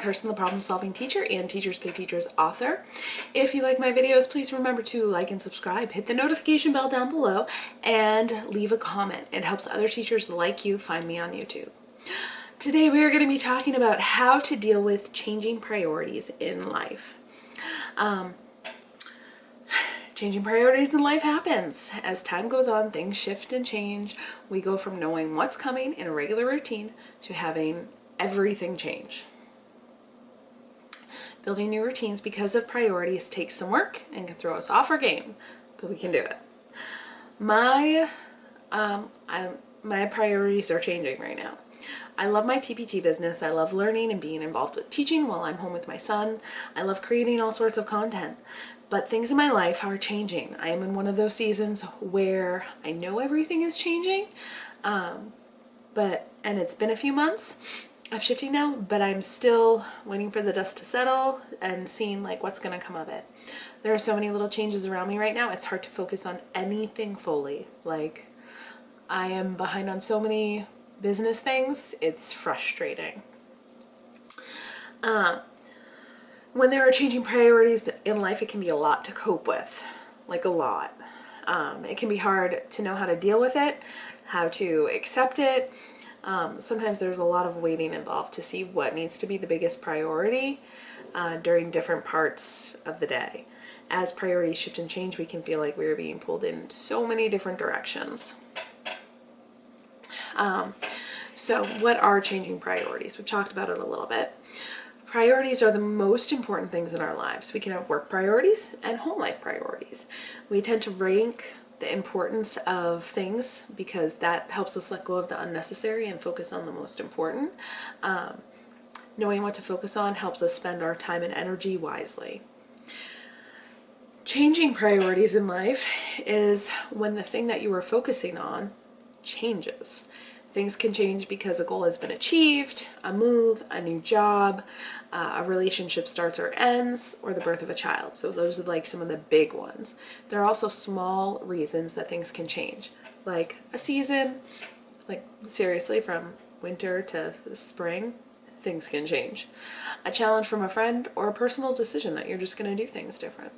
Kirsten, the Problem Solving Teacher and Teachers Pay Teachers author. If you like my videos, please remember to like and subscribe, hit the notification bell down below, and leave a comment. It helps other teachers like you find me on YouTube. Today we are going to be talking about how to deal with changing priorities in life. Changing priorities in life happens. As time goes on, things shift and change. We go from knowing what's coming in a regular routine to having everything change. Building new routines because of priorities takes some work and can throw us off our game, but we can do it. My priorities are changing right now. I love my TPT business. I love learning and being involved with teaching while I'm home with my son. I love creating all sorts of content, but things in my life are changing. I am in one of those seasons where I know everything is changing, and it's been a few months of shifting now, but I'm still waiting for the dust to settle and seeing like what's going to come of it. There are so many little changes around me right now. It's hard to focus on anything fully. Like, I am behind on so many business things. It's frustrating. When there are changing priorities in life, it can be a lot to cope with, like a lot. It can be hard to know how to deal with it, how to accept it. Sometimes there's a lot of waiting involved to see what needs to be the biggest priority during different parts of the day. As priorities shift and change, we can feel like we're being pulled in so many different directions. So what are changing priorities? We've talked about it a little bit. Priorities are the most important things in our lives. We can have work priorities and home life priorities. We tend to rank the importance of things because that helps us let go of the unnecessary and focus on the most important. Knowing what to focus on helps us spend our time and energy wisely. Changing priorities in life is when the thing that you were focusing on changes. Things can change because a goal has been achieved, a move, a new job, a relationship starts or ends, or the birth of a child. So those are like some of the big ones. There are also small reasons that things can change, like a season, like seriously from winter to spring, things can change. A challenge from a friend or a personal decision that you're just going to do things different.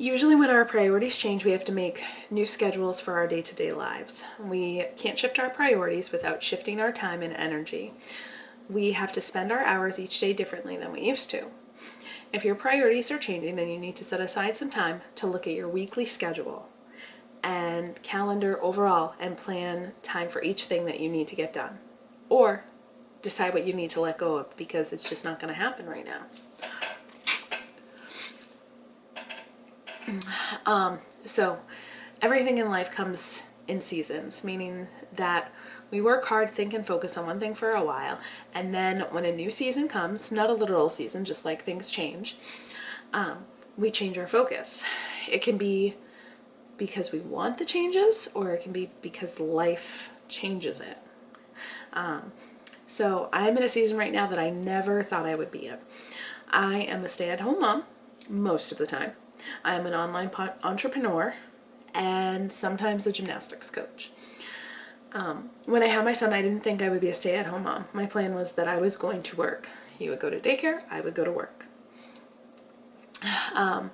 Usually when our priorities change, we have to make new schedules for our day-to-day lives. We can't shift our priorities without shifting our time and energy. We have to spend our hours each day differently than we used to. If your priorities are changing, then you need to set aside some time to look at your weekly schedule and calendar overall and plan time for each thing that you need to get done. Or decide what you need to let go of because it's just not going to happen right now. So everything in life comes in seasons, meaning that we work hard, think and focus on one thing for a while, and then when a new season comes, not a literal season, just like things change, we change our focus. It can be because we want the changes, or it can be because life changes it. So I'm in a season right now that I never thought I would be in. I am a stay-at-home mom most of the time. I'm an online entrepreneur and sometimes a gymnastics coach. When I had my son, I didn't think I would be a stay-at-home mom. My plan was that I was going to work. He would go to daycare, I would go to work. My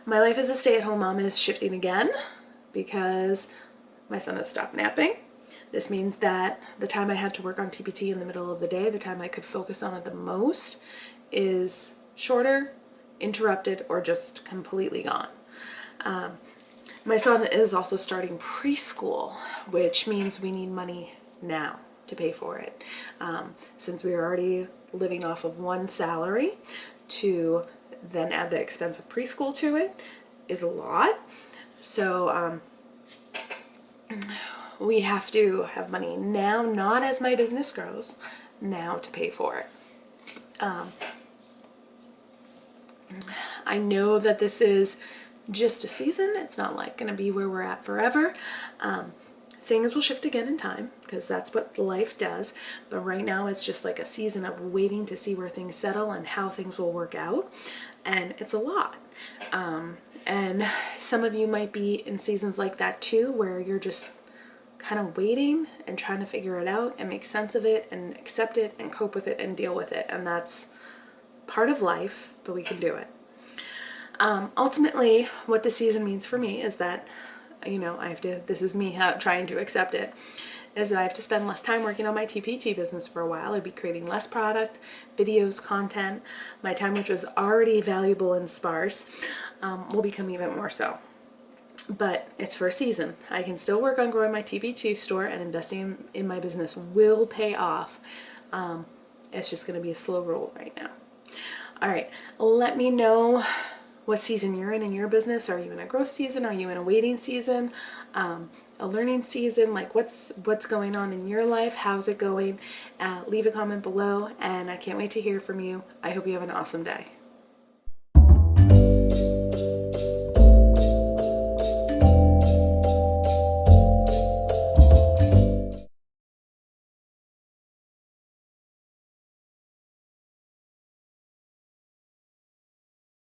life as a stay-at-home mom is shifting again because my son has stopped napping. This means that the time I had to work on TPT in the middle of the day, the time I could focus on it the most, is shorter, interrupted, or just completely gone. My son is also starting preschool, which means we need money now to pay for it. Since we are already living off of one salary, to then add the expense of preschool to it is a lot. So we have to have money now, not as my business grows, now to pay for it. I know that this is just a season. It's not like going to be where we're at forever. Things will shift again in time because that's what life does. But right now it's just like a season of waiting to see where things settle and how things will work out. And it's a lot. And some of you might be in seasons like that too, where you're just kind of waiting and trying to figure it out and make sense of it and accept it and cope with it and deal with it. And that's part of life, but we can do it. Ultimately, what the season means for me is that, this is me trying to accept it, is that I have to spend less time working on my TPT business for a while. I'd be creating less product, videos, content. My time, which was already valuable and sparse, will become even more so. But it's for a season. I can still work on growing my TPT store, and investing in my business will pay off. It's just going to be a slow roll right now. All right, let me know what season you're in your business. Are you in a growth season? Are you in a waiting season? A learning season? Like what's going on in your life? How's it going? Leave a comment below, and I can't wait to hear from you. I hope you have an awesome day.